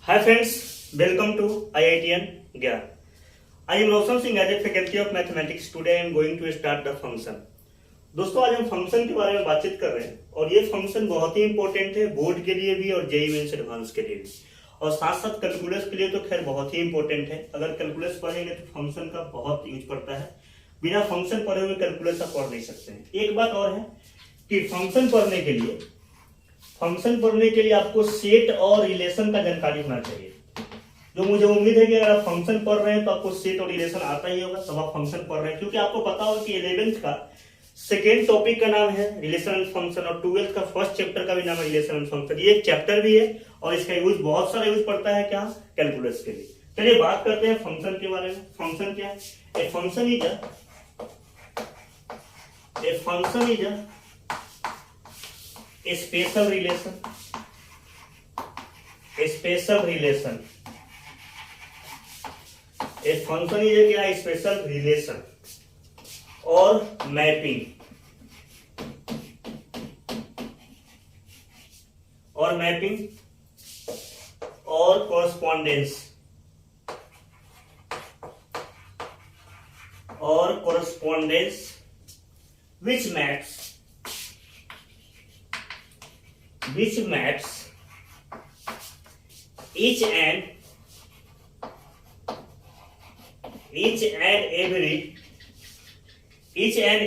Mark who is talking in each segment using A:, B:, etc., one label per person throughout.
A: Hi friends, welcome to IITN Gyan. I am Roshan Singh as a faculty of mathematics. Today I am going to start the function. दोस्तों आज हम function के बारे में बातचीत कर रहे हैं और ये फंक्शन बहुत ही इंपॉर्टेंट है बोर्ड के लिए भी और जेईई मेंस एडवांस के लिए भी और साथ साथ कैलकुलस के लिए तो खैर बहुत ही इंपॉर्टेंट है। अगर कैलकुलस पढ़ेंगे तो फंक्शन का बहुत यूज पड़ता है। बिना फंक्शन पढ़े हुए कैलकुलस आप पढ़ नहीं सकते हैं। एक बात और है कि फंक्शन पढ़ने के लिए आपको सेट और रिलेशन का जानकारी होना चाहिए। जो मुझे उम्मीद है कि अगर आप फंक्शन पढ़ रहे हैं तो आपको सेट और रिलेशन आता ही होगा, तब आप फंक्शन पढ़ रहे हैं, क्योंकि आपको पता होगा कि 11th का सेकेंड टॉपिक का नाम है रिलेशन एंड फंक्शन और 12th का फर्स्ट चैप्टर का भी नाम है रिलेशन एंड फंक्शन। ये एक चैप्टर भी है और इसका यूज बहुत सारा यूज पड़ता है क्या, कैलकुलस के लिए। चलिए बात करते हैं फंक्शन के बारे में। फंक्शन क्या है? A function is a special relation a function is a क्या स्पेशल रिलेशन और मैपिंग और correspondence which maps each and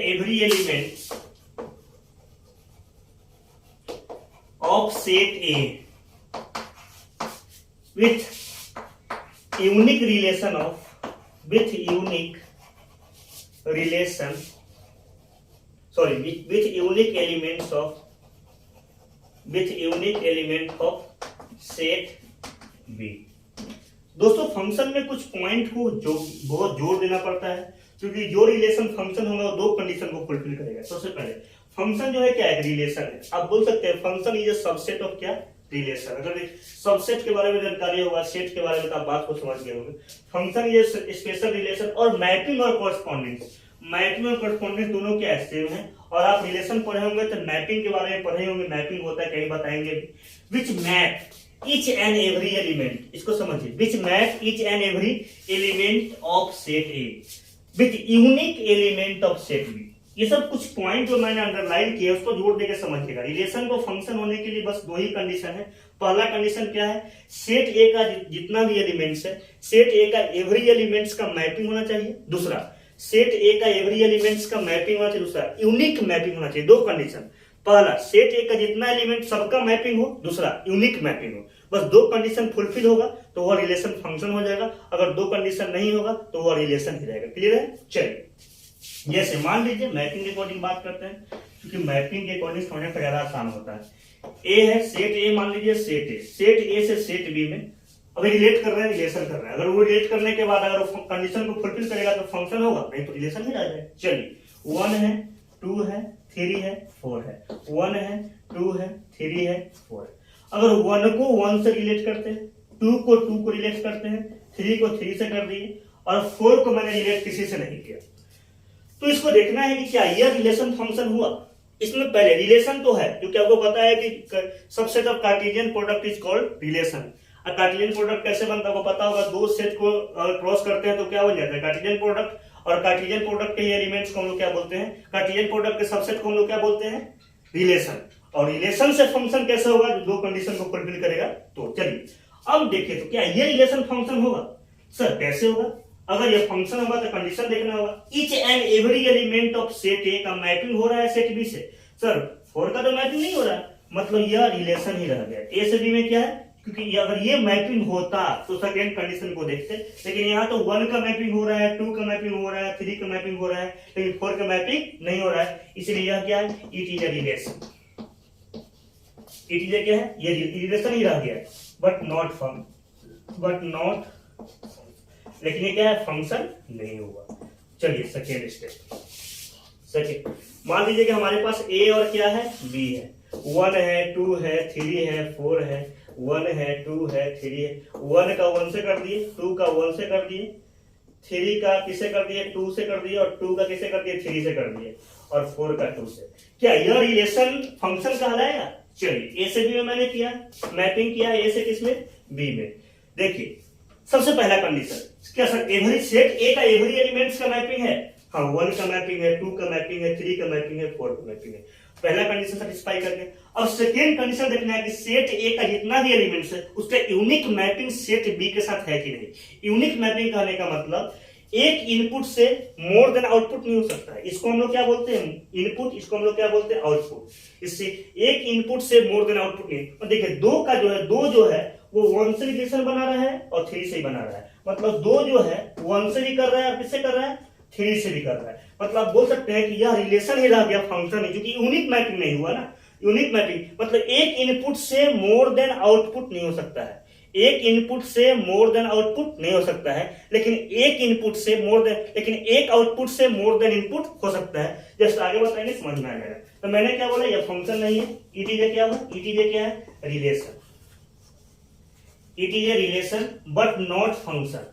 A: every element of set A with unique element of set B। दोस्तों function में कुछ point को जो बहुत जोर देना पड़ता है, क्योंकि जो रिलेशन फंक्शन होगा वो दो कंडीशन को फुलफिल करेगा। सबसे पहले फंक्शन जो है क्या है, रिलेशन है। आप बोल सकते हैं function is a subset of क्या, रिलेशन। अगर सबसेट के बारे में जानकारी होगा, सेट के बारे में, तो आप बात को समझ गए होंगे। फंक्शन इज स्पेशल रिलेशन और मैपिंग और कॉरस्पॉन्डेंस दोनों क्या सेम है। और आप रिलेशन पढ़े होंगे तो मैपिंग के बारे में पढ़े होंगे। मैपिंग होता है कहीं बताएंगे भी। Which map each and every element, इसको समझिए, which map each and every element of set A with unique element of set B. ये सब कुछ पॉइंट जो मैंने अंडरलाइन किया उसको जोड़ देकर समझिएगा। रिलेशन को फंक्शन होने के लिए बस दो ही कंडीशन है। पहला कंडीशन क्या है, सेट ए का जितना भी एलिमेंट्स है, सेट ए का एवरी एलिमेंट्स का मैपिंग होना चाहिए। दूसरा, सेट ए का एवरी एलिमेंट्स का मैपिंग होना चाहिए। दूसरा, यूनिक मैपिंग होना चाहिए। दो कंडीशन, पहला सेट ए का जितना एलिमेंट सबका मैपिंग हो, दूसरा यूनिक मैपिंग हो। बस दो कंडीशन फुलफिल होगा तो वह रिलेशन फंक्शन हो जाएगा। अगर दो कंडीशन नहीं होगा तो वह रिलेशन ही रहेगा। क्लियर है? चलिए जैसे मान लीजिए मैपिंग के अकॉर्डिंग बात करते हैं, क्योंकि मैपिंग के अकॉर्डिंग समझने का ज्यादा आसान होता है। ए है सेट ए, मान लीजिए सेट ए से सेट बी में अभी रिलेट कर रहे हैं, रिलेशन कर रहे हैं। अगर वो रिलेट करने के बाद अगर वो कंडीशन को फुलफिल करेगा तो फंक्शन होगा, नहीं तो रिलेशन ही रह जाएगा। चलिए 1 है 2 है 3 है 4 है, 1 है 2 है 3 है 4 है। अगर 1 को 1 से रिलेट करते हैं, 2 को रिलेट करते हैं, 3 को 3 से कर दिए और 4 को मैंने रिलेट किसी से नहीं किया, तो इसको देखना है कि क्या यह रिलेशन फंक्शन हुआ। इसमें पहले रिलेशन तो है, क्योंकि आपको पता है कि subset of Cartesian product is called relation. Cartesian product कैसे बनता है आपको पता होगा। दो सेट को क्रॉस करते हैं तो क्या बन जाता है, कार्टेशियन प्रोडक्ट। और कार्टेशियन प्रोडक्ट के एलिमेंट्स को हम लोग क्या बोलते हैं, कार्टेशियन प्रोडक्ट के सबसेट को हम लोग क्या बोलते हैं, रिलेशन। और रिलेशन से फंक्शन कैसे होगा, जो दो कंडीशन को फुलफिल करेगा। तो चलिए अब देखिए तो क्या ये रिलेशन फंक्शन होगा। सर कैसे होगा, अगर ये फंक्शन होगा तो कंडीशन देखना होगा। Each and every element of set ए का मैपिंग हो रहा है सेट बी से। सर 4 का तो मैपिंग नहीं हो रहा है, मतलब यह रिलेशन ही रह गया। ए से बी में क्या है, क्योंकि अगर ये मैपिंग होता तो सेकेंड कंडीशन को देखते, लेकिन यहाँ तो 1 का मैपिंग हो रहा है, 2 का मैपिंग हो रहा है, 3 का मैपिंग हो रहा है, लेकिन 4 का मैपिंग नहीं हो रहा है। इसलिए यह क्या है, it is a relation. It is क्या है, ये रिलेशन ही रह गया, बट नॉट लेकिन ये क्या है, फंक्शन नहीं हुआ। चलिए सेकेंड स्टेप। सेकेंड मान लीजिए कि हमारे पास ए और क्या है, बी है। 1 है 2 है 3 है 4 है, 1 है 2 है 3 है। 1 का 1 से कर दिए, 2 का 1 से कर दिए, 3 का किसे कर दिए, 2 से कर दिए, और 2 का किसे कर दिए, 3 से कर दिए, और 4 का 2 से। क्या यह रिलेशन फंक्शन कहलाएगा? चलिए ए से बी में मैंने किया, मैपिंग किया ए से किसमें, बी में। देखिए सबसे पहला कंडीशन क्या सर, एवरी सेट ए का एवरी एलिमेंट्स का मैपिंग है? हाँ, 1 का मैपिंग है, 2 का मैपिंग है, 3 का मैपिंग है, 4 का मैपिंग है। पहला कंडीशन सेटिस्फाई करके अब सेकेंड कंडीशन देखना है कि सेट ए का जितना भी एलिमेंट्स है उसका यूनिक मैपिंग सेट बी के साथ है कि नहीं। यूनिक मैपिंग कहने का मतलब एक इनपुट से मोर देन आउटपुट नहीं हो सकता है। इसको हम लोग क्या बोलते हैं, इनपुट, इसको हम लोग क्या बोलते हैं, आउटपुट। इससे एक इनपुट से मोर देन आउटपुट नहीं। और देखिए दो का जो है, दो जो है वो 1 से रिलेशन बना रहा है और 3 से ही बना रहा है। मतलब दो जो है 1 से भी कर रहा है और किससे कर रहा है, 3 से भी कर रहा है। मतलब आप बोल सकते हैं कि यह रिलेशन ही रह गया, फंक्शन है, क्योंकि यूनिक मैपिंग नहीं हुआ ना। यूनिक मैपिंग मतलब एक इनपुट से मोर देन आउटपुट नहीं हो सकता है, एक इनपुट से मोर देन आउटपुट नहीं हो सकता है, लेकिन एक इनपुट से मोर देन, लेकिन एक आउटपुट से मोर देन इनपुट हो सकता है। जस्ट आगे बताएंगे समझ में आ जाएगा। तो मैंने क्या बोला, यह फंक्शन नहीं है। ईटीजे क्या हुआ, ईटीजे क्या है, relation. It is a relation but not function.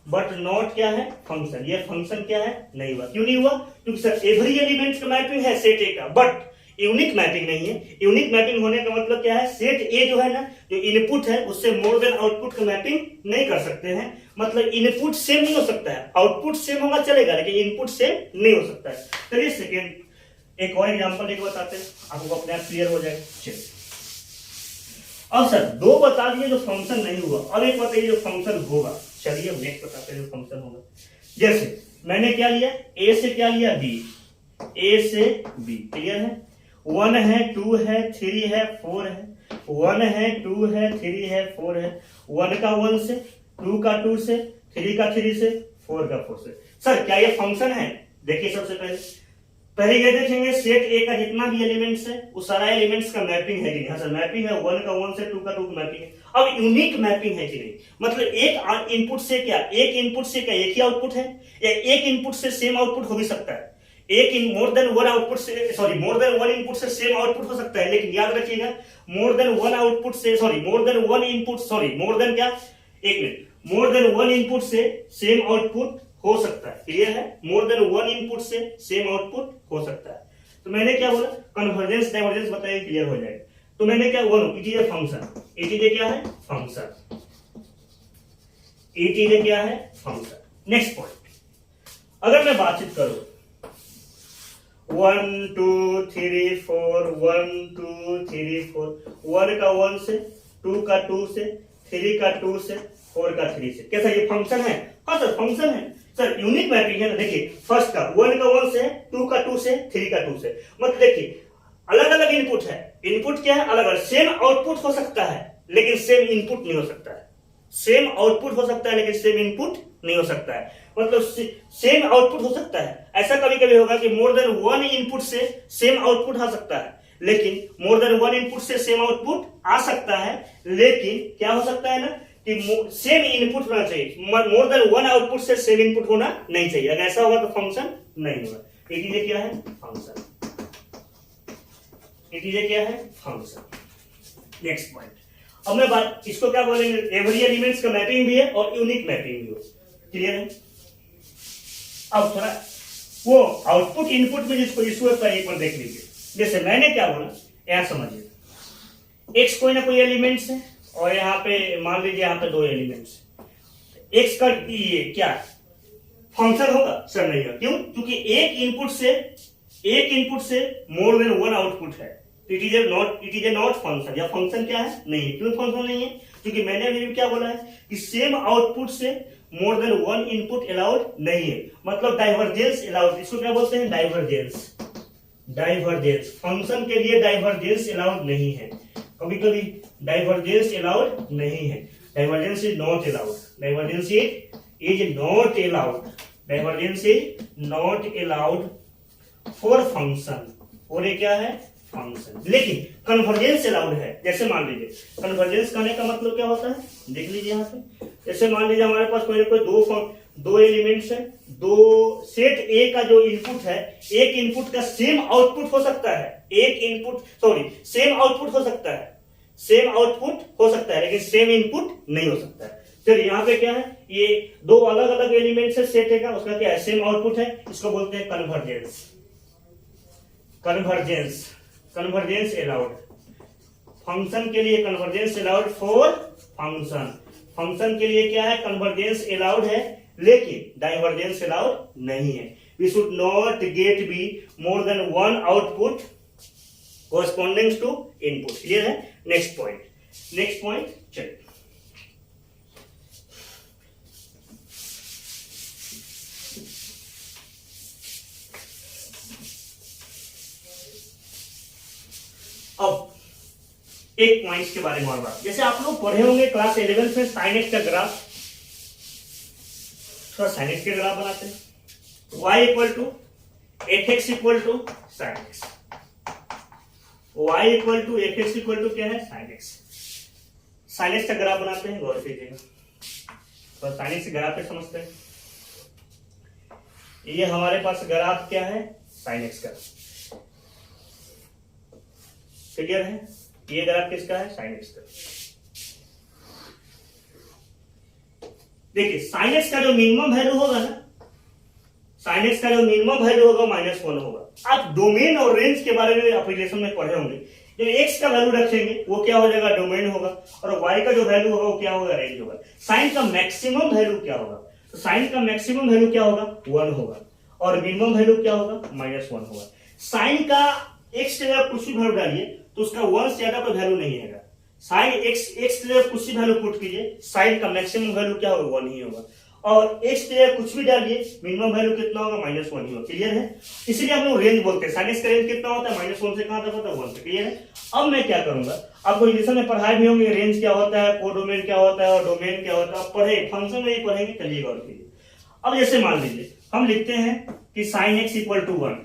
A: But not क्या है, फंक्शन। ये फंक्शन क्या है, नहीं हुआ। क्यों नहीं हुआ, क्योंकि सर एवरी एलिमेंट का मैपिंग है सेट ए का, बट यूनिक मैपिंग नहीं है। यूनिक मैपिंग होने का मतलब क्या है, सेट ए जो है ना, जो इनपुट है उससे मोर देन आउटपुट का मैपिंग नहीं कर सकते हैं। मतलब इनपुट सेम नहीं हो सकता है, आउटपुट सेम होगा चलेगा, लेकिन इनपुट सेम नहीं हो सकता है। चलिए सेकेंड एक और एग्जांपल लेके बताते हैं, आपको अपने आप क्लियर हो जाएगा। चलिए अब सर दो बता दिए जो फंक्शन नहीं हुआ, अब एक बताइए जो फंक्शन होगा। चलिए नेक्स्ट बताते हैं जो फंक्शन होगा। जैसे मैंने क्या लिया, ए से क्या लिया, बी, ए से बी, क्लियर है। 1 है, 2 है, 3 है, 4 है। 1 है, 2 है, 3 है, 4 है। 1 का 1 से, 2 का 2 से, 3 का 3 से, 4 का 4 से। सर क्या ये फंक्शन है? देखिए सबसे पहले ये देखेंगे सेट ए का जितना भी एलिमेंट्स है वो सारा एलिमेंट्स का मैपिंग है कि नहीं। हाँ सर मैपिंग है, 1 का 1 से, 2 का 2 का मैपिंग है। अब यूनिक मैपिंग है कि नहीं, मतलब एक इनपुट से क्या, एक इनपुट से क्या एक ही आउटपुट है, या एक इनपुट से सेम आउटपुट हो भी सकता है। एक इन मोर देन वन आउटपुट से, सॉरी मोर देन वन इनपुट से सेम आउटपुट हो सकता है, लेकिन याद रखिएगा मोर देन वन आउटपुट से, सॉरी मोर than one input, sorry more than क्या, एक मिनट, मोर देन वन इनपुट से सेम आउटपुट हो सकता है। क्लियर है, मोर देन वन इनपुट से सेम आउटपुट हो सकता है। तो मैंने क्या बोला, कन्वर्जेंस डाइवर्जेंस बताइए, क्लियर हो जाएगा। तो मैंने क्या बोला, it is a function. It is a क्या है, फंक्शन। इट इज ए क्या है, फंक्शन। नेक्स्ट पॉइंट, अगर मैं बातचीत करूं 1 2 3 4, 1 2 3 4, 1 का 1 से, 2 का 2 से, 3 का 2 से, 4 का 3 से, कैसा ये फंक्शन है? हाँ सर फंक्शन है सर, यूनिक मैपिंग है ना। देखिए फर्स्ट का 1 का 1 से, 2 का 2 से, 3 का 2 से, मतलब देखिए अलग अलग इनपुट है। इनपुट क्या है, अलग अलग, सेम आउटपुट हो सकता है लेकिन सेम इनपुट नहीं हो सकता है। सेम आउटपुट हो सकता है लेकिन सेम इनपुट नहीं हो सकता है। मतलब सेम आउटपुट हो सकता है, ऐसा कभी कभी होगा कि मोर देन वन इनपुट से सेम आउटपुट आ सकता है, लेकिन मोर देन वन इनपुट से सेम आउटपुट आ सकता है, लेकिन क्या हो सकता है ना कि सेम इनपुट होना चाहिए, मोर देन वन आउटपुट से सेम इनपुट होना नहीं चाहिए। अगर ऐसा होगा तो फंक्शन नहीं होगा। इट क्या है, फंक्शन। इट क्या है, फंक्शन। नेक्स्ट पॉइंट, अब मैं बात इसको क्या बोलेंगे, एवरी एलिमेंट्स का मैपिंग भी है और यूनिक मैपिंग भी है। क्लियर है। अब थोड़ा वो आउटपुट इनपुट में जिसको इशू है एक बार देख लीजिए। जैसे मैंने क्या बोला, यहां समझिए, एक्स कोई ना कोई एलिमेंट्स है और यहाँ पे मान लीजिए यहाँ पे दो एलिमेंट्स, एक्स का ये क्या फंक्शन होगा? सर नहीं होगा। क्यों? क्योंकि एक इनपुट से मोर देन वन आउटपुट है। It is a not function, या फंक्शन क्या है, नहीं है। क्यों फंक्शन नहीं है? क्योंकि मैंने अभी क्या बोला है कि सेम आउटपुट से मोर देन वन इनपुट अलाउड नहीं है, मतलब डाइवर्जेंस अलाउड। इसको क्या बोलते हैं, डाइवर्जेंस। डाइवर्जेंस फंक्शन के लिए डाइवर्जेंस अलाउड नहीं है। कभी कभी डाइवर्जेंस अलाउड नहीं है, divergence is not allowed, divergence is not allowed, divergence is not allowed for function. और ये क्या है, फंक्शन। लेकिन कन्वर्जेंस अलाउड है। जैसे मान लीजिए कन्वर्जेंस करने का मतलब क्या होता है, देख लीजिए यहाँ पे। जैसे मान लीजिए हमारे पास कोई दो एलिमेंट्स है, दो सेट ए का जो इनपुट है, एक इनपुट का सेम आउटपुट हो सकता है, एक इनपुट सॉरी सेम आउटपुट हो सकता है, सेम आउटपुट हो सकता है, लेकिन सेम इनपुट नहीं हो सकता है। चलिए यहाँ पे क्या है, ये दो अलग अलग एलिमेंट्स है सेट ए का, उसका क्या है, सेम आउटपुट है, इसको बोलते हैं convergence. Convergence, convergence allowed, function के लिए convergence allowed for function, function के लिए क्या है, कन्वर्जेंस अलाउड है लेकिन डाइवर्जेंस अलाउड नहीं है। We should not get be more than one output corresponding to input। Clear है? नेक्स्ट पॉइंट चलिए। अब एक पॉइंट के बारे में और बात, जैसे आप लोग पढ़े होंगे क्लास 11 में साइन एक्स का ग्राफ, थोड़ा साइन एक्स के ग्राफ बनाते हैं। y equal to f x equal to sine x, y equal to f x equal to क्या है, साइन एक्स। साइन एक्स का ग्राफ बनाते हैं, गौर कीजिएगा, तो साइन एक्स ग्राफ पे समझते हैं। ये हमारे पास ग्राफ क्या है, साइन एक्स का, क्लियर है? ये ग्राफ किसका है, साइन एक्स का। देखिए साइन एक्स का जो मिनिमम वैल्यू होगा ना, साइन एक्स का जो मिनिमम वैल्यू होगा -1 होगा। आप डोमेन और रेंज के बारे में एप्लीकेशन में पढ़े होंगे। जब एक्स का वैल्यू रखेंगे वो क्या हो जाएगा, डोमेन होगा, और वाई का जो वैल्यू होगा वो क्या होगा, रेंज होगा। साइन का मैक्सिमम वैल्यू क्या होगा, तो साइन का मैक्सिमम वैल्यू क्या होगा, 1 होगा, और मिनिमम वैल्यू क्या होगा, -1 होगा। साइन का एक्स की जगह कुछ भी वैल्यू डालिए तो उसका 1 से ज्यादा कोई वैल्यू नहीं आएगा। साइन एक्स की जगह कुछ भी वैल्यू पुट कीजिए, साइन का मैक्सिमम वैल्यू क्या होगा, 1 ही होगा, और एक्स की जगह कुछ भी डालिए मिनिमम वैल्यू कितना होगा, -1 ही होगा। क्लियर है? इसलिए हम लोग रेंज बोलते हैं। साइन एक्स का रेंज कितना होता है, -1 से कहां तक होता है, 1 से। क्लियर है? अब मैं क्या करूंगा, आपको रिलेशन में पढ़ाए भी होंगे, रेंज क्या होता है, कोडोमेन क्या होता है और डोमेन क्या होता है, आप पढ़े, फंक्शन में ही पढ़ेंगे। चलिए गौर कीजिए। अब जैसे मान लीजिए हम लिखते हैं कि sine x equal to 1,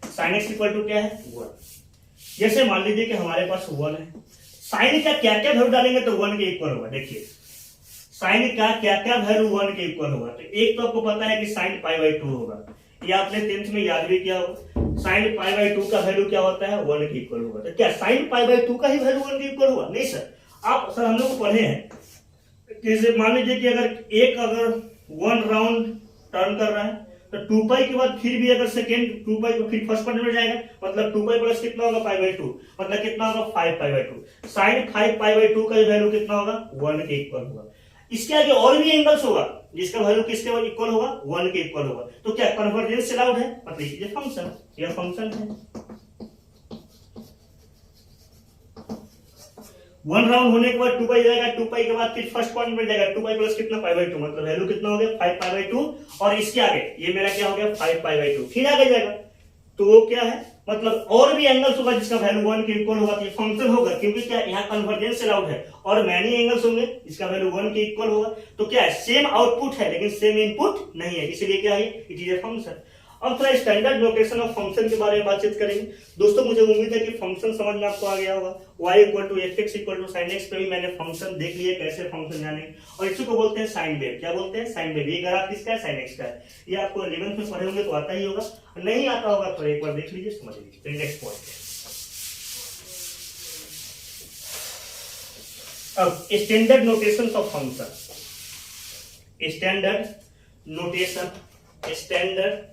A: sine x equal to क्या है, 1। जैसे मान लीजिए कि हमारे पास 1 है, साइन का क्या क्या वैल्यू डालेंगे तो 1 के इक्वल होगा। देखिए साइन का क्या क्या वैल्यू 1 के इक्वल होगा, तो एक तो आपको पता है कि साइन π/2 होगा, ये आपने 10th में याद भी किया होगा। साइन π/2 का वैल्यू क्या होता है, 1 के इक्वल होगा। तो क्या साइन π/2 का ही वैल्यू 1 के इक्वल होगा? नहीं सर, आप सर हम लोग पढ़े हैं कि मान लीजिए कि अगर 1 राउंड टर्न कर रहा है तो 2π के बाद फिर भी अगर सेकेंड 2π को फिर फर्स्ट क्वाड्रेंट में जाएगा, मतलब 2π प्लस कितना होगा, π/2, मतलब कितना होगा, 5π/2। साइन 5π/2 का वैल्यू कितना होगा, 1 के इक्वल होगा। इसके आगे और भी एंगल्स होगा जिसका वैल्यू किसके इक्वल होगा, 1 के इक्वल होगा। तो क्या कन्वर्जेंस अलाउड है, मतलब ये फंक्शन, यह फंक्शन है। 1 राउंड होने के बाद 2π जाएगा, 2π के बाद फिर फर्स्ट क्वाड्रेंट में जाएगा, 2π प्लस कितना, π/2, मतलब वैल्यू कितना हो गया, 5π/2, और इसके आगे ये मेरा क्या हो गया, 5π/2, फिर आगे जाएगा तो वो क्या है, मतलब और भी एंगल्स होगा जिसका वैल्यू 1 के इक्वल होगा, तो ये फंक्शन होगा, क्योंकि क्या यहाँ कन्वर्जेंस अलाउड है, और मैनी एंगल्स होंगे जिसका वैल्यू 1 के इक्वल होगा। तो क्या है, सेम आउटपुट है लेकिन सेम इनपुट नहीं है, इसलिए क्या है, इट इज ए फंक्शन। अब थोड़ा स्टैंडर्ड नोटेशन ऑफ फंक्शन के बारे में बातचीत करेंगे। दोस्तों मुझे उम्मीद है कि फंक्शन समझ में आपको आ गया होगा। y equal to f x equal to sine x पे भी मैंने फंक्शन देख लिया, कैसे फंक्शन जाने, और इसी को बोलते हैं साइन वेव। क्या बोलते हैं, साइन वेव। ये ग्राफ किसका है, साइन एक्स का है। ये आपको 11th में पढ़े होंगे तो आता ही होगा, नहीं आता होगा तो एक बार देख लीजिए, समझ लीजिए। नेक्स्ट पॉइंट, अब standard notation of function, standard notation, standard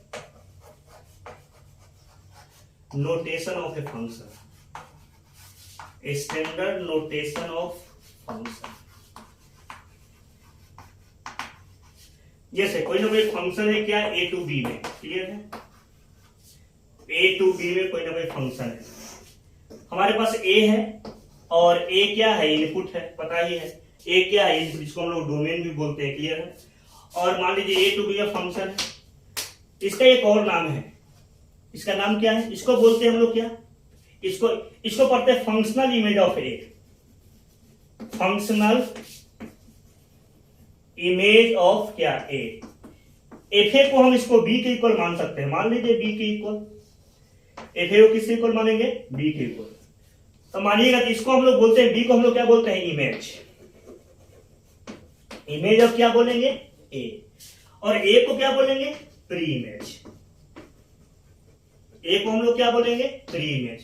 A: notation of a function, a standard notation of function। जैसे कोई ना कोई फंक्शन है क्या, a to b में, क्लियर है, a to b में कोई ना कोई फंक्शन है। हमारे पास a है और a क्या है, इनपुट है, पता ही है। a क्या है, इनपुट, जिसको हम लोग डोमेन भी बोलते हैं, क्लियर है। और मान लीजिए a to b का फंक्शन है, इसका एक और नाम है, इसका नाम क्या है, इसको बोलते हैं हम लोग क्या, इसको पढ़ते हैं functional image of A, functional image of क्या, ए। एफ ए को हम इसको बी के इक्वल मान सकते हैं, मान लीजिए बी के इक्वल, एफ ए को किसके इक्वल मानेंगे, बी के इक्वल। तो मानिएगा कि इसको हम लोग बोलते हैं, बी को हम लोग क्या बोलते हैं, इमेज, इमेज ऑफ क्या बोलेंगे, ए, और ए को क्या बोलेंगे, प्री इमेज। ए को हम लोग क्या बोलेंगे, प्री इमेज,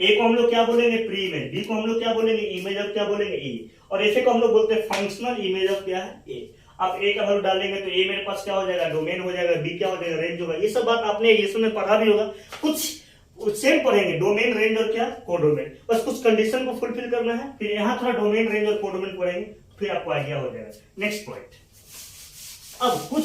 A: ए को हम लोग क्या बोलेंगे, प्री इमेज, बी को हम लोग क्या बोलेंगे, इमेज ऑफ क्या बोलेंगे, ए, और ऐसे को हम लोग बोलते हैं फंक्शनल इमेज ऑफ क्या है, ए। आप ए का वैल्यू डालेंगे तो ए मेरे पास क्या हो जाएगा, डोमेन हो जाएगा, बी क्या हो जाएगा, रेंज होगा। ये सब बात आपने रिलेशन में पढ़ा भी होगा। कुछ सेम पढ़ेंगे, डोमेन, रेंज और क्या कोडोमेन। बस कुछ कंडीशन को फुलफिल करना है, फिर यहां थोड़ा डोमेन, रेंज और कोडोमेन पढ़ेंगे, फिर आपको आइडिया हो जाएगा। नेक्स्ट पॉइंट, अब कुछ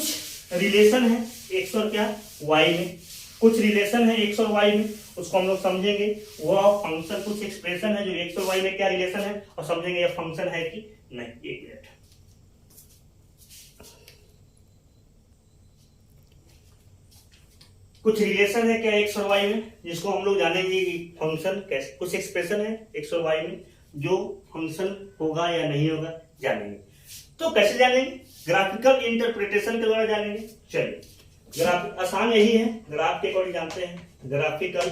A: रिलेशन है एक्स और क्या वाई में, कुछ रिलेशन है एक्स और वाई में, उसको हम लोग समझेंगे। वो फंक्शन, कुछ एक्सप्रेशन है जो एक्स और वाई में क्या रिलेशन है, और समझेंगे ये फंक्शन है कि नहीं। एक मिनट, कुछ रिलेशन है क्या एक्स और वाई में, जिसको हम लोग जानेंगे फंक्शन कैसे, कुछ एक्सप्रेशन है एक्स और वाई में जो फंक्शन होगा या नहीं होगा जानेंगे। तो कैसे जानेंगे, ग्राफिकल इंटरप्रिटेशन के द्वारा जानेंगे। चलिए, ग्राफ आसान यही है, ग्राफ के अकॉर्डिंग जानते हैं, ग्राफिकल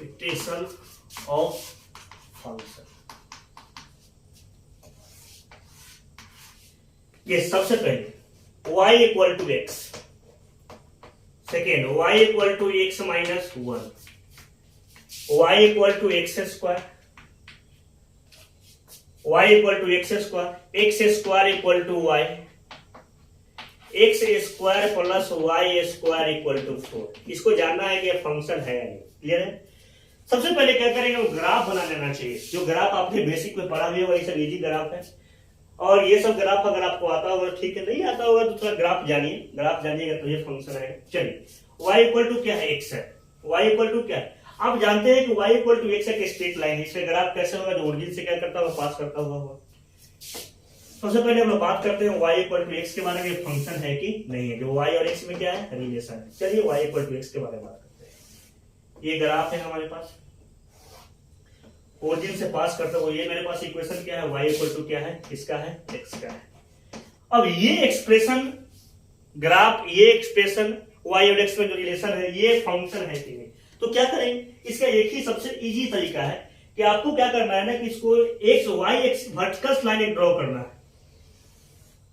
A: इंटरप्रिटेशन ऑफ फंक्शन। ये सबसे पहले y equal to x, second y equal to x minus 1, y equal to x square, y equal to x square, x square equal to y, x square plus y square equal to 4। इसको जानना है कि ये function है या नहीं। Clear है। सबसे पहले क्या करेंगे, वो ग्राफ बना लेना चाहिए। जो ग्राफ आपने बेसिक में पढ़ा भी होगा, ये सब इजी ग्राफ है, और ये सब ग्राफ अगर आपको आता होगा ठीक है, नहीं आता होगा तो थोड़ा ग्राफ जानिए, ग्राफ जानिएगा तो ये फंक्शन है। चलिए, y इक्वल टू क्या है, x है, y इक्वल टू क्या है, आप जानते हैं कि y इक्वल टू x एक स्ट्रेट लाइन है। इसका ग्राफ कैसे होगा, जो ओरिजिन से क्या करता होगा, पास करता हुआ। सबसे पहले हम लोग बात करते हैं y इक्वल टू x के बारे में, फंक्शन है कि नहीं है, जो y और x में क्या है, रिलेशन है। चलिए y इक्वल टू x के बारे में बात करते हैं। ये ग्राफ है हमारे पास, ओरिजिन से पास करते हुए, ये मेरे पास इक्वेशन क्या है, y इक्वल टू क्या है, इसका है, x का है। अब ये एक्सप्रेशन ग्राफ, ये एक्सप्रेशन y और x में जो रिलेशन है, ये फंक्शन है कि नहीं। तो क्या करेंगे, इसका एक ही सबसे इजी तरीका है कि आपको क्या करना है ना, कि इसको x y x vertical line एक ड्रॉ करना है।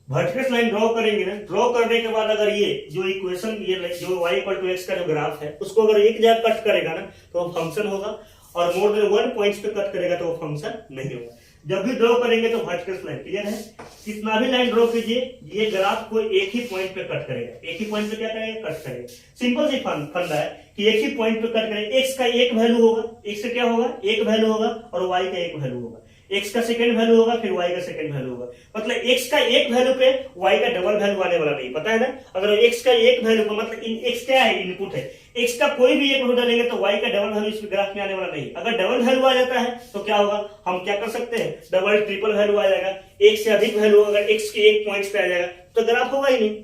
A: वर्टिकल लाइन ड्रॉ करेंगे ना, ड्रॉ करने के बाद अगर ये जो इक्वेशन, ये जो y इक्वल टू x का जो ग्राफ है, उसको अगर एक जगह कट करेगा ना तो वो फंक्शन होगा, और मोर देन 1 पॉइंट्स पे कट करेगा तो वो फंक्शन नहीं होगा। जब भी ड्रॉ करेंगे तो वर्टिकल लाइन, क्लियर है, कितना भी लाइन ड्रॉ कीजिए, ये ग्राफ को एक ही पॉइंट पे कट करेगा। एक ही पॉइंट पे क्या करेगा, कट करेगा। सिंपल सी फंडा है कि एक ही पॉइंट पे कट करेगा। एक्स का एक वैल्यू होगा, एक्स का क्या होगा, एक वैल्यू होगा, और वाई का एक वैल्यू होगा। एक्स का सेकंड वैल्यू होगा, फिर वाई का सेकंड वैल्यू होगा। मतलब एक्स का एक वैल्यू पे वाई का डबल वैल्यू आने वाला नहीं, पता है ना। अगर एक्स का एक वैल्यू पे, मतलब एक्स क्या है, इनपुट है, एक्स का कोई भी एक वैल्यू डालेंगे तो वाई का डबल वैल्यू इस ग्राफ में आने वाला नहीं। अगर डबल वैल्यू आ जाता है तो क्या होगा, हम क्या कर सकते हैं, डबल ट्रिपल वैल्यू आ जाएगा। एक से अधिक वैल्यू अगर एक्स के एक पॉइंट पे आ जाएगा तो ग्राफ होगा ही नहीं।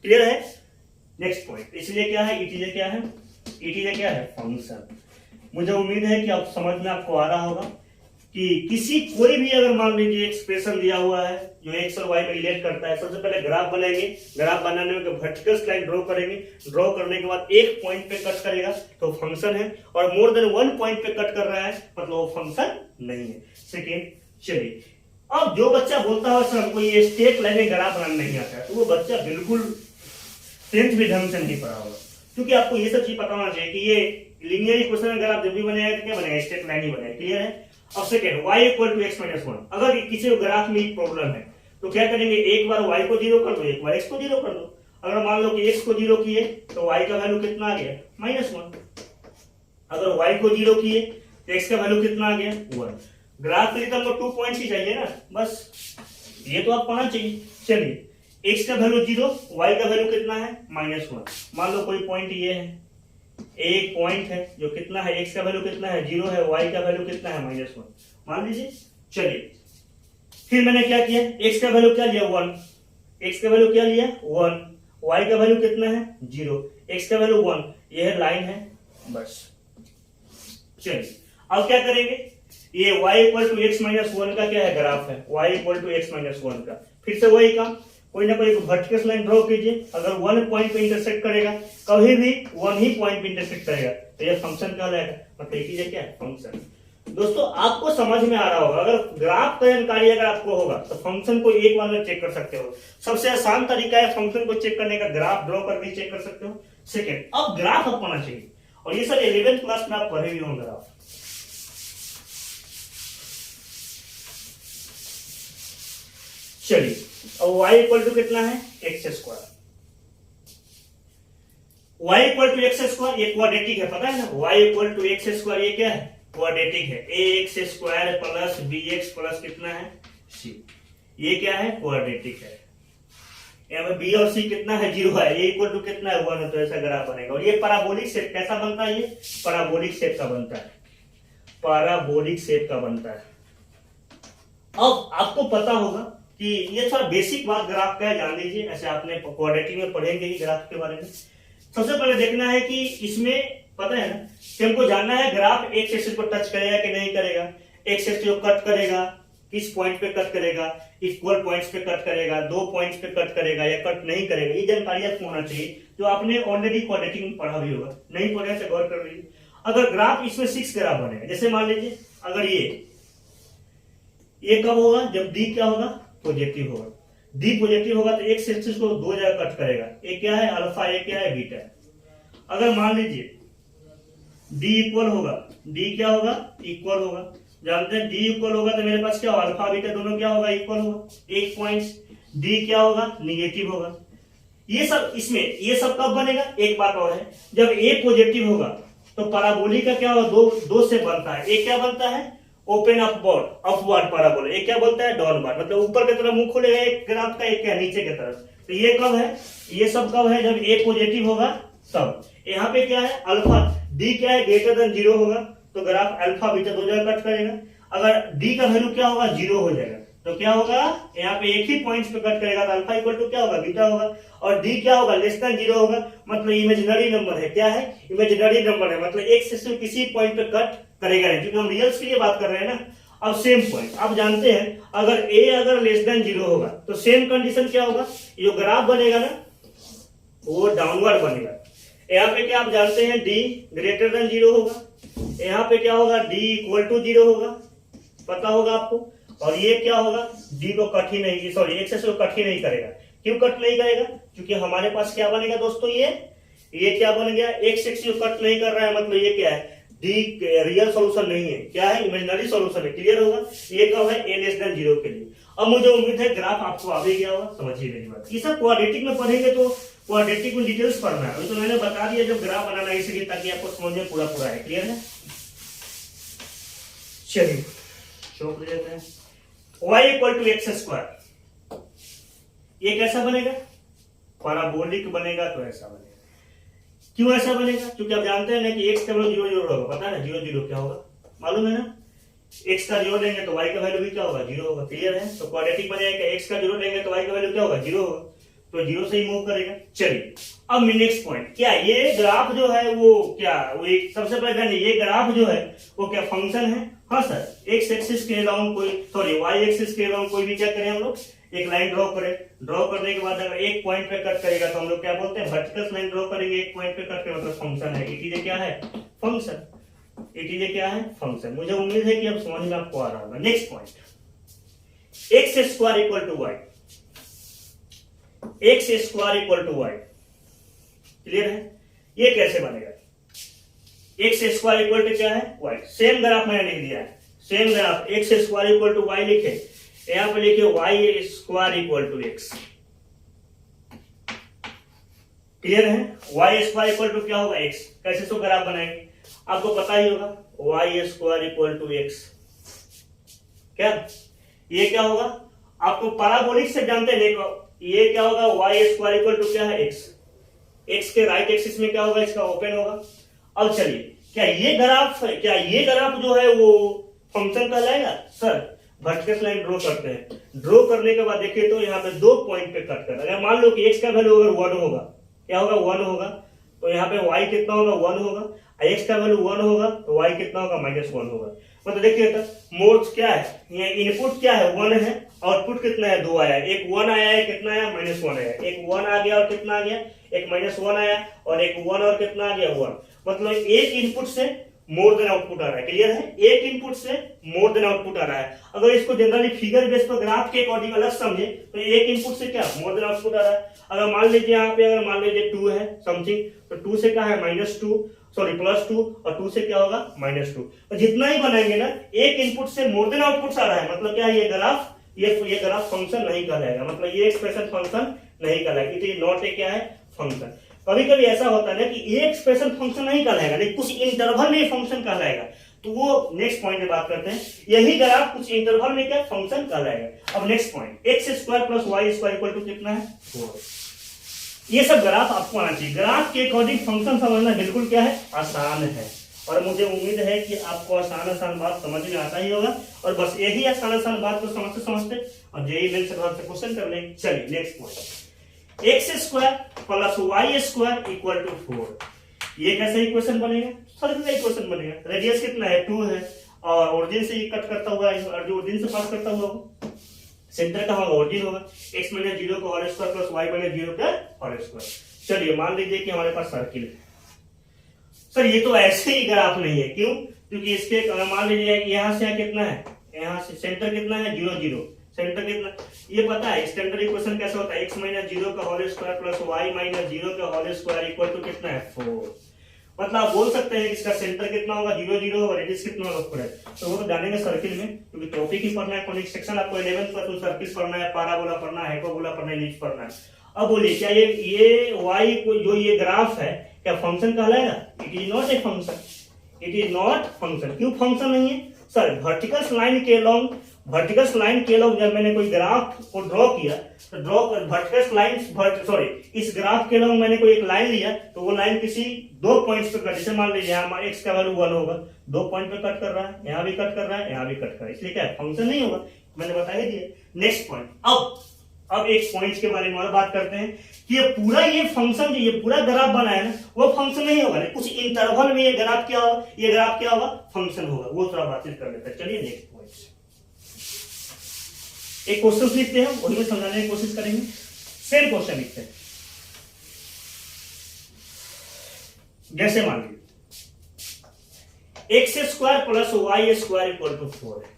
A: क्लियर है। नेक्स्ट पॉइंट, इसलिए क्या है, इटीजे क्या है, इटीजे क्या है, फंक्शन। मुझे उम्मीद है कि आप समझ में आपको आ रहा होगा कि किसी कोई भी अगर मान लीजिए एक्सप्रेशन दिया हुआ है जो एक्स और वाई में रिलेट करता है, सबसे पहले ग्राफ बनाएंगे, ग्राफ बनाने में वर्टिकल लाइन ड्रॉ करेंगे, ड्रॉ करने के बाद एक पॉइंट पे कट करेगा तो फंक्शन है, और मोर देन 1 पॉइंट पे कट कर रहा है मतलब वो फंक्शन नहीं है। सेकेंड, चलिए, अब जो बच्चा बोलता है सर हमको ये स्ट्रेट लाइन में ग्राफ बनाना नहीं आता है, तो वो बच्चा बिल्कुल 10th भी ढंग से नहीं पढ़ा होगा, क्योंकि आपको ये सब चीज पता होना चाहिए कि ये लीनियर इक्वेशन अगर आप जब भी बनाएगा तो क्या बनेगा, स्ट्रेट लाइन ही बनेगा। क्लियर है। अब second, y equal to x minus 1, अगर किसी को ग्राफ में एक प्रॉब्लम है तो क्या करेंगे, एक बार y को 0 कर दो, एक बार x को 0 कर दो। अगर मान लो कि x को 0 किए तो y का वैल्यू कितना आ गया, -1। अगर y को 0 किए तो x का वैल्यू कितना आ गया, 1। ग्राफ के लिए तो हमको 2 पॉइंट्स ही चाहिए ना, बस ये तो आप पढ़ना चाहिए। चलिए, x का वैल्यू 0, y का वैल्यू कितना है, -1। मान लो कोई पॉइंट ये है, एक पॉइंट है जो कितना है, x का वैल्यू कितना है, 0 है, y का वैल्यू कितना है, -1 मान लीजिए। चलिए, फिर मैंने क्या किया, x का वैल्यू क्या लिया, 1, x का वैल्यू क्या लिया, 1, y का वैल्यू कितना है, 0, x का वैल्यू 1, यह लाइन है, बस। चलिए, अब क्या करेंगे, ये y equal to x minus 1 का क्या है, ग्राफ है, y equal to x minus 1 का। फिर से वही काम, कोई ना कोई वर्टिकल लाइन ड्रॉ कीजिए, अगर 1 पॉइंट पे इंटरसेक्ट करेगा, कभी भी 1 ही पॉइंट पे इंटरसेक्ट करेगा तो ये फंक्शन कहलाएगा, मतलब ये क्या है, फंक्शन। दोस्तों आपको समझ में आ रहा होगा, अगर ग्राफ का जानकारी अगर आपको होगा तो फंक्शन को एक बार में चेक कर सकते हो। सबसे आसान तरीका है फंक्शन को चेक करने का, ग्राफ ड्रॉ करके चेक कर सकते हो। सेकेंड, अब ग्राफ अपना चाहिए, और ये सर 11th क्लास में आप पढ़े भी होंगे ग्राफ। चलिए, अब y इक्वल टू कितना है, x square, y equal to x square, ये क्वाड्रेटिक है, पता है ना, y equal to x square, ये क्या है, क्वाड्रेटिक है, a x square plus b x plus कितना है सी, ये क्या है, क्वाड्रेटिक है। यहाँ पे बी और सी कितना है, 0 है, ये इक्वल टू कितना है, 1 है, तो ऐसा ग्राफ बनेगा। और ये पैराबोलिक शेप कैसा बनता है, ये पैराबोलिक शेप का बनता है, पैराबोलिक शेप का बनता है। अब आपको पता होगा कि ये थोड़ा बेसिक बात ग्राफ का है, जान लीजिए, ऐसे आपने क्वाड्रेटिक में पढ़ेंगे ही ग्राफ के बारे में। सबसे पहले देखना है कि इसमें पता है ना कि हमको जानना है ग्राफ एक्स एक्सिस को टच करेगा कि नहीं करेगा, एक्स एक्सिस को कट करेगा, किस पॉइंट पे कट करेगा, इक्वल पॉइंट्स पे कट करेगा, 2 पॉइंट्स पे कट करेगा या कट नहीं करेगा, ये जानकारी आपको होना चाहिए, जो आपने ऑलरेडी क्वाड्रेटिक में पढ़ा भी होगा। नहीं पढ़े से गौर कर लीजिए। अगर ग्राफ इसमें 6 ग्राफ बनेगा, जैसे मान लीजिए अगर ये कब होगा, जब डी क्या होगा, पॉजिटिव होगा। डी पॉजिटिव होगा तो एक्स एक्सिस को 2 जगह कट करेगा, एक क्या है अल्फा, एक क्या है बीटा। अगर मान लीजिए डी इक्वल होगा, डी क्या होगा, इक्वल होगा, जानते हैं डी इक्वल होगा तो मेरे पास क्या होगा, अल्फा बीटा दोनों क्या होगा, इक्वल होगा। एक पॉइंट डी क्या होगा, निगेटिव होगा। ये सब इसमें, ये सब कब बनेगा, एक बात और है, जब ए पॉजिटिव होगा तो पैराबोलिक का क्या होगा, दो से बनता है। एक क्या बनता है, ओपन अपवर्ड पैराबोला, एक क्या बोलता है, डाउनवर्ड, मतलब ऊपर की तरफ मुंह खोलेगा एक ग्राफ का, एक क्या नीचे की तरफ। तो ये कब है, ये सब कब है, जब ए पॉजिटिव होगा तब। यहाँ पे क्या है, अल्फा डी क्या है, ग्रेटर देन 0 होगा तो ग्राफ अल्फा बीटा 2 जगह कट करेगा। अगर डी का वैल्यू क्या होगा, 0 हो जाएगा तो क्या होगा, यहाँ पे एक ही पॉइंट पे कट करेगा तो अल्फा इक्वल टू क्या होगा, बीटा होगा। और डी क्या होगा, लेस देन 0 होगा, मतलब इमेजिनरी नंबर है। क्या है, इमेजिनरी नंबर है, मतलब एक से किसी पॉइंट पे कट करेगा नहीं, क्योंकि हम रियल्स के लिए बात कर रहे हैं ना। अब सेम पॉइंट आप जानते हैं, अगर लेस देन 0 होगा तो सेम कंडीशन क्या होगा, जो ग्राफ बनेगा ना वो डाउनवर्ड बनेगा। यहाँ पे क्या आप जानते हैं, डी ग्रेटर देन 0 होगा, यहाँ पे क्या होगा, डी इक्वल टू 0 होगा, पता होगा आपको। और ये क्या होगा, डी को कट ही नहीं, सॉरी एक्सेस को कट ही नहीं करेगा। क्यों कट नहीं करेगा, क्योंकि हमारे पास क्या बनेगा दोस्तों, ये क्या बन गया, एक्स एक्स को कट नहीं कर रहा है, मतलब ये क्या है, डी रियल सॉल्यूशन नहीं है, क्या है, इमेजिनरी सॉल्यूशन है। क्लियर होगा, ये कब है, ए लेस देन 0 के लिए। अब मुझे उम्मीद है ग्राफ आपको आ भी गया होगा, समझिए मेरी बात। ये सब क्वाड्रेटिक में पढ़ेंगे तो क्वाड्रेटिक में डिटेल्स पढ़ना है, तो मैंने बता दिया जब ग्राफ बनाना इसलिए, ताकि आपको समझ में पूरा है। क्लियर है, चलिए शॉप ले लेते हैं। y equal to x square, ये कैसा बनेगा, पैराबोलिक बनेगा, तो ऐसा बनेगा। क्यों ऐसा बनेगा, क्योंकि आप जानते हैं ना कि x का वैल्यू 0 0 होगा, पता है ना, 0 0 क्या होगा, मालूम है ना। x का 0 लेंगे तो y का वैल्यू भी क्या होगा, 0 होगा। क्लियर है, तो क्वाड्रेटिक बनेगा, x का 0 लेंगे तो y का वैल्यू क्या होगा, 0 होगा, तो 0 से ही मूव करेगा। चलिए अब नेक्स्ट पॉइंट, क्या ये ग्राफ जो है वो क्या, वो एक सबसे पहले ये ग्राफ जो है वो क्या फंक्शन है। हाँ सर, एक्स एक्सिस के अराउंड कोई, सॉरी वाई एक्सिस के अराउंड कोई भी क्या करें हम लोग, एक लाइन ड्रॉ करें। ड्रॉ करने के बाद अगर एक पॉइंट पे कट करेगा तो हम लोग क्या बोलते हैं, वर्टिकल लाइन ड्रॉ करेंगे, एक पॉइंट पे कट करें मतलब फंक्शन है। ये क्या है, फंक्शन, ये क्या है, फंक्शन। मुझे उम्मीद है कि अब समझ में आपको आ रहा होगा। Next point, x square equal to y, x square equal to y. Clear है, ये कैसे बनेगा, एक्स स्क्वायर इक्वल टू क्या है, वाई। सेम ग्राफ मैंने लिख दिया है, same graph, x square equal to y लिखे, यहां पे लिखे y square equal to x. Clear है, वाई स्क्वायर इक्वल टू क्या होगा, एक्स। कैसे सो ग्राफ बनाएंगे, आपको पता ही होगा, y square equal to x. क्या ये क्या होगा, आपको पैराबोलिक से जानते हैं, ये क्या होगा, वाई स्क्वायर इक्वल टू क्या है, एक्स। एक्स के राइट एक्सिस में क्या होगा, इसका ओपन होगा। अब चलिए, क्या ये ग्राफ जो है वो फंक्शन कहलाएगा। सर वर्टिकल लाइन ड्रॉ करते हैं, ड्रॉ करने के बाद देखिए तो यहाँ पे 2 पॉइंट पे कट कर, अगर मान लो कि एक्स का वैल्यू अगर 1 होगा, क्या होगा, 1 होगा, तो यहाँ पे y कितना होगा, 1 होगा। x का वैल्यू 1 होगा तो y कितना होगा, -1 होगा। मतलब देखिए तो मोड्स क्या है, ये इनपुट क्या है, 1 है, आउटपुट कितना है, 2 आया, एक 1 आया है, कितना आया, -1 आया, एक 1 आ गया और कितना आ गया, एक -1 आया, और एक 1 और कितना आ गया, 1। मतलब एक इनपुट से मोर देन आउटपुट आ रहा है। क्लियर है, एक इनपुट से मोर देन आउटपुट आ रहा है। अगर इसको जनरली फिगर बेस पर ग्राफ के अकॉर्डिंग अलग समझे तो एक इनपुट से क्या मोर देन आउटपुट आ रहा है। अगर मान लीजिए यहाँ पे अगर मान लीजिए 2 है समथिंग, तो 2 से क्या है, -2, सॉरी +2, और 2 से क्या होगा, -2। तो जितना ही बनाएंगे ना, एक इनपुट से मोर देन आउटपुट आ रहा है, मतलब क्या है, ये ग्राफ फंक्शन नहीं कहलाएगा, मतलब ये एक्सप्रेशन फंक्शन नहीं कहलाएगा। इट इज नॉट ए क्या है, फंक्शन। कभी कभी ऐसा होता है ना कि एक स्पेशल फंक्शन नहीं कहलाएगा, लेकिन कुछ इंटरवल में फंक्शन कहलाएगा, तो वो नेक्स्ट पॉइंट में बात करते हैं। यही ग्राफ कुछ इंटरवल में क्या फंक्शन कहलाएगा। अब next point, x square plus y square equal to कितना है 4। ये सब ग्राफ आपको आना चाहिए। ग्राफ के अकॉर्डिंग फंक्शन समझना बिल्कुल क्या है, आसान है, और मुझे उम्मीद है कि आपको आसान बात समझ में आता ही होगा। और बस यही आसान बात को समझते समझते और जेई मेन से क्वेश्चन कर लेंगे। चलिए next point, x square plus y square equal to 4। ये कैसा इक्वेशन बनेगा, सर्कल का इक्वेशन बनेगा। रेडियस कितना है 2 है, और ओरिजिन से ये कट करता हुआ, और जो ओरिजिन से पास करता हुआ सेंटर का होगा ओरिजिन होगा, x माइनस 0 का whole square plus y minus 0 का होल स्क्वायर। चलिए मान लीजिए कि हमारे पास सर्किल है। सर ये तो ऐसे ही ग्राफ नहीं है, क्यों? क्योंकि इसके मान लीजिए यहाँ से कितना है, यहाँ से सेंटर कितना है 0 0, सेंटर कितना, ये पता है स्टैंडर्ड इक्वेशन कैसा होता है, x माइनस 0 का whole square plus y minus 0 का होल स्क्वायर इक्वल टू कितना है 4। मतलब आप बोल सकते हैं कि इसका सेंटर कितना होगा 0 0 और रेडियस कितना होगा 4 है। तो वो तो जानेंगे सर्किल में, क्योंकि टॉपिक ही पढ़ना है, कॉनिक सेक्शन आपको 11th पर तो सर्किल पढ़ना है, पैराबोला पढ़ना है, हाइपरबोला पढ़ना है, एलिप्स पढ़ना है। अब बोलिए क्या ये y को जो ये ग्राफ है क्या फंक्शन कहलाएगा? It is not a function, it is not function. क्यों फंक्शन नहीं है? सर वर्टिकल लाइन के लॉन्ग, वर्टिकल लाइन के लॉन्ग जब मैंने कोई ग्राफ को ड्रॉ किया तो वर्टिकल लाइन, सॉरी इस ग्राफ के लॉन्ग मैंने कोई एक लाइन लिया, तो वो लाइन किसी 2 पॉइंट्स पे कट, जैसे मान लीजिए यहाँ x का वैल्यू 1 होगा, 2 पॉइंट पे कट कर रहा है, यहाँ भी कट कर रहा है, यहाँ भी कट कर रहा है, इसलिए क्या फंक्शन नहीं होगा, मैंने बता ही दिया। नेक्स्ट पॉइंट, अब एक पॉइंट के बारे में और बात करते हैं कि ये पूरा ये फंक्शन जो ये पूरा ग्राफ बना है ना, वो फंक्शन नहीं होगा, कुछ इंटरवल में ये ग्राफ क्या होगा, ये ग्राफ क्या होगा, फंक्शन होगा। वो थोड़ा बातचीत कर लेते हैं। चलिए नेक्स्ट पॉइंट, एक क्वेश्चन लिखते हैं, वही में समझाने की कोशिश करेंगे। सेम क्वेश्चन लिखते हैं, जैसे मान लीजिए x square plus y square equal to 4 है।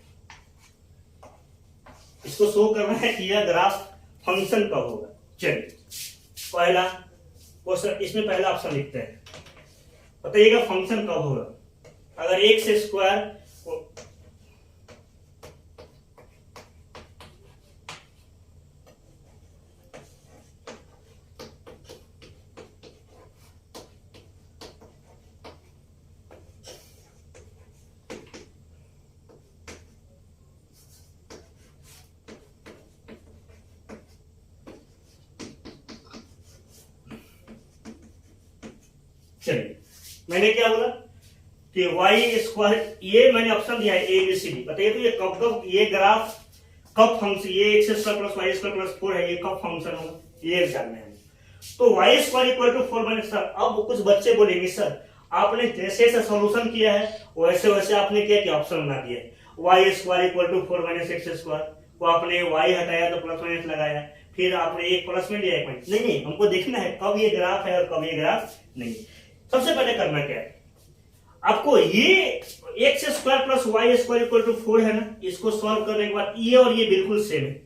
A: इसको शो करना है कि यह ग्राफ फंक्शन का होगा। चलिए पहला क्वेश्चन, इसमें पहला ऑप्शन लिखते हैं, बताइएगा फंक्शन कब होगा। अगर एक्स स्क्वायर चलिए मैंने क्या बोला कि वाई स्क्वायर, ये मैंने ऑप्शन दिया है ए बी सी डी। बताइए तो ये कब ये ग्राफ कब फंक्शन, ये x square plus y square plus 4 है, ये कब फंक्शन होगा, ये जानना है। तो y square equal to 4 minus, sir अब कुछ बच्चे बोलेंगे सर आपने जैसे जैसे सोल्यूशन किया है वैसे वैसे आपने क्या किया, ऑप्शन बना दिया, y square equal to 4 minus x square को आपने वाई हटाया तो प्लस माइनस लगाया, फिर आपने एक प्लस में लिया एक माइनस। नहीं, हमको देखना है कब ये ग्राफ है और कब ये ग्राफ नहीं। सबसे पहले करना क्या है आपको, ये x square plus y square equal to 4 है ना, इसको सॉल्व करने के बाद ये और ये बिल्कुल सेम है,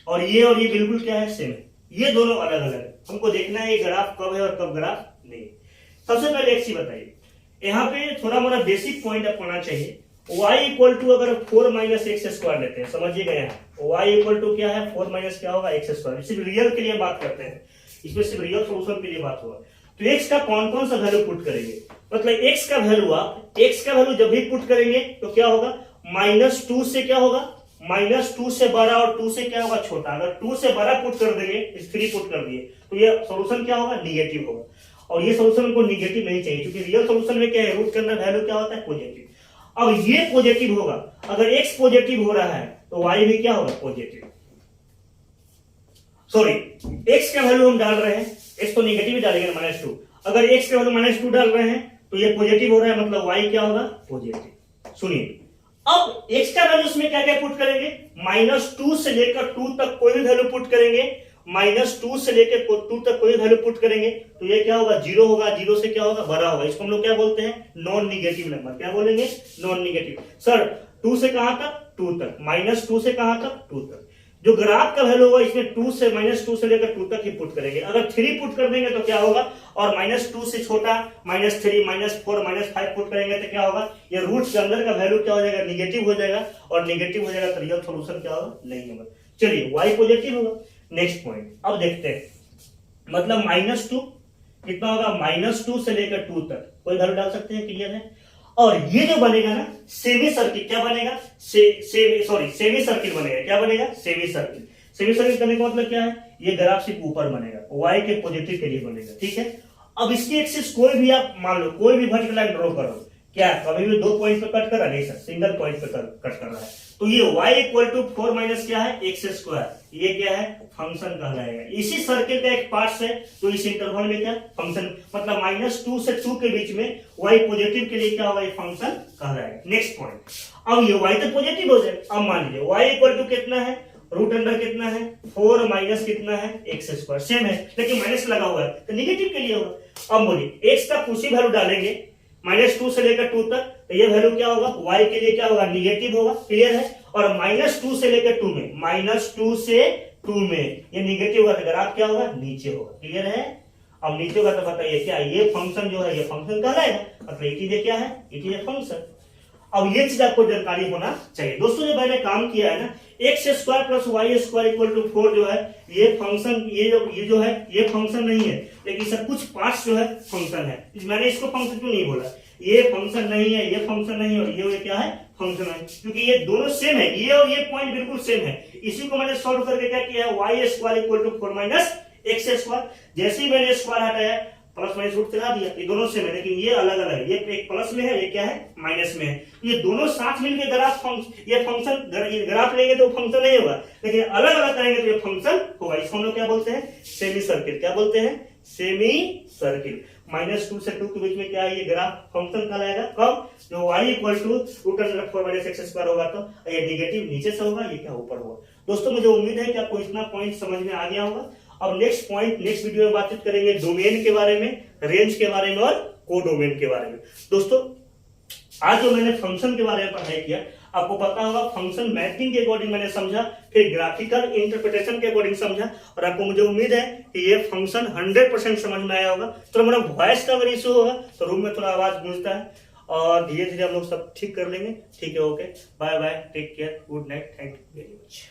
A: और ये बिल्कुल क्या है, सेम है, ये दोनों अलग अलग है। हमको देखना है ये ग्राफ कब है और कब ग्राफ नहीं। सबसे पहले एक चीज बताइए, यहाँ पे थोड़ा मोड़ा बेसिक पॉइंट आप पढ़ना चाहिए। y इक्वल टू अगर 4 माइनस एक्स स्क्वायर लेते हैं, समझिएगा यहाँ y इक्वल टू क्या है, 4 माइनस क्या होगा, एक्स स्क्वायर। सिर्फ रियल के लिए बात करते हैं, इसमें सिर्फ रियल सोल्यूशन के लिए बात होगा। तो x का कौन कौन सा वैल्यू पुट करेंगे, मतलब x का वैल्यू जब भी पुट करेंगे तो क्या होगा, -2 से क्या होगा, -2 से बड़ा और 2 से क्या होगा, छोटा। अगर 2 से बड़ा पुट कर देंगे, 3 पुट कर दिए, तो ये सोल्यूशन क्या होगा, निगेटिव होगा। और ये सोल्यूशन को निगेटिव नहीं चाहिए, क्योंकि रियल सोल्यूशन में क्या है, रूट के अंदर वैल्यू क्या होता है, पॉजिटिव। अब ये पॉजिटिव होगा, अगर x पॉजिटिव हो रहा है तो y भी क्या होगा, पॉजिटिव। सॉरी, x का वैल्यू हम डाल रहे हैं, x तो निगेटिव डालेंगे -2, अगर x का वैल्यू -2 डाल रहे हैं तो ये पॉजिटिव हो रहा है, मतलब y क्या होगा, पॉजिटिव। सुनिए, अब x का वैल्यू में क्या क्या पुट करेंगे, -2 से लेकर 2 तक कोई भी वैल्यू पुट करेंगे, -2 से लेकर 2 तक कोई वैल्यू पुट करेंगे तो ये क्या होगा, 0 होगा, 0 से क्या होगा, बड़ा होगा। इसको हम लोग क्या बोलते हैं, नॉन निगेटिव नंबर। क्या बोलेंगे, नॉन निगेटिव। सर 2 से कहां तक, 2 तक, -2 से कहां तक, 2 तक। जो ग्राफ का वैल्यू होगा इसमें 2 से -2 से लेकर 2 तक ही पुट करेंगे। अगर 3 पुट कर देंगे तो क्या होगा, और -2 से छोटा -3 -4 -5 पुट करेंगे तो क्या होगा, ये रूट के अंदर का वैल्यू क्या हो जाएगा, निगेटिव हो जाएगा, और निगेटिव हो जाएगा तो रियल सोल्यूशन क्या होगा, नहीं होगा। चलिए y पॉजिटिव होगा। नेक्स्ट पॉइंट अब देखते हैं, मतलब -2 कितना होगा -2 से लेकर 2 तक कोई वैल्यू डाल सकते हैं, क्लियर है। और ये जो बनेगा ना सेमी सर्किल, क्या बनेगा, सेमी सर्किल बनेगा, क्या बनेगा, सेमी सर्किल। सेमी सर्किल करने का मतलब क्या है, ये ग्राफ सिर्फ ऊपर बनेगा, y के पॉजिटिव के लिए बनेगा, ठीक है। अब इसकी एक्सिस कोई भी आप मान लो, कोई भी वर्टिकल लाइन ड्रॉ करो, क्या कभी भी 2 पॉइंट पे कट कर रहा नहीं सर, सिंगल पॉइंट पे कट कर रहा है। तो ये y इक्वल टू 4 माइनस क्या है, एक्स स्क्वायर, ये क्या है, फंक्शन कहलाएगा। इसी सर्किल का एक पार्ट है, तो इस इंटरवल में क्या फंक्शन, मतलब -2 से 2 के बीच में y पॉजिटिव के लिए क्या होगा, ये फंक्शन कहलाएगा। नेक्स्ट पॉइंट, अब ये y तो पॉजिटिव हो जाए, अब मान लीजिए y इक्वल टू कितना है, रूट अंडर कितना है 4 माइनस कितना है, एक्स स्क्वायर, सेम है लेकिन माइनस लगा हुआ है तो निगेटिव के लिए होगा। अब बोलिए x तक उसी वैल्यू डालेंगे, -2 से लेकर 2 तक, तो ये वैल्यू क्या होगा, y के लिए क्या होगा, निगेटिव होगा, क्लियर है। और -2 से लेकर 2 में, -2 से 2 में ये निगेटिव होगा तो ग्राफ क्या होगा, नीचे होगा, क्लियर है। अब नीचे होगा तो बताइए क्या, ये फंक्शन जो है ये फंक्शन कहलाएगा, मतलब ये चीज क्या है, ये चीज फंक्शन। अब ये चीज आपको जानकारी होना चाहिए। दोस्तों जो मैंने काम किया है ना, x square plus y square equal to 4 जो है, ये फंक्शन, ये जो है ये फंक्शन नहीं है, लेकिन सर कुछ पार्ट्स जो है फंक्शन है। मैंने इसको फंक्शन क्यों नहीं बोला, ये फंक्शन नहीं है, ये फंक्शन नहीं है, और ये क्या है, फंक्शन है, क्योंकि ये दोनों सेम है, ये और ये पॉइंट बिल्कुल सेम है। इसी को मैंने सॉल्व करके क्या किया है, y square equal to 4 minus x square. जैसे ही मैंने स्क्वायर हटाया, प्लस माइनस रूट चला दिया, ये दोनों सेम है, लेकिन ये अलग अलग है, ये एक प्लस में है, ये क्या है, माइनस में है। ये दोनों साथ मिलकर ग्राफ ये फंक्शन ग्राफ लेंगे तो फंक्शन नहीं होगा, लेकिन अलग अलग करेंगे तो ये फंक्शन होगा। इसको हम लोग क्या बोलते हैं, सेमी सर्किल, क्या बोलते हैं, सेमी सर्किल। -2 से 2 के बीच में क्या है, ये ग्राफ फंक्शन कहलाएगा। कब, जो y equal to root under 4 minus x square होगा, तो ये निगेटिव नीचे से होगा, ये क्या ऊपर होगा। दोस्तों मुझे उम्मीद है कि आपको इतना पॉइंट समझ में आ गया होगा। अब नेक्स्ट पॉइंट, नेक्स्ट वीडियो में बातचीत करेंगे डोमेन के बारे में, रेंज के बारे में और कोडोमेन के बारे में। दोस्तों आज जो मैंने फंक्शन के बारे में पढ़ाई किया, आपको पता होगा फंक्शन मैथिंग के अकॉर्डिंग मैंने समझा, फिर ग्राफिकल इंटरप्रिटेशन के अकॉर्डिंग समझा, और आपको मुझे उम्मीद है कि ये फंक्शन 100% समझ में आया होगा। तो मेरा वॉइस का अगर इशू होगा तो रूम में थोड़ा आवाज गूंजता है, और धीरे धीरे हम लोग सब ठीक कर लेंगे, ठीक है, okay, bye bye, take care, good night, thank you very much.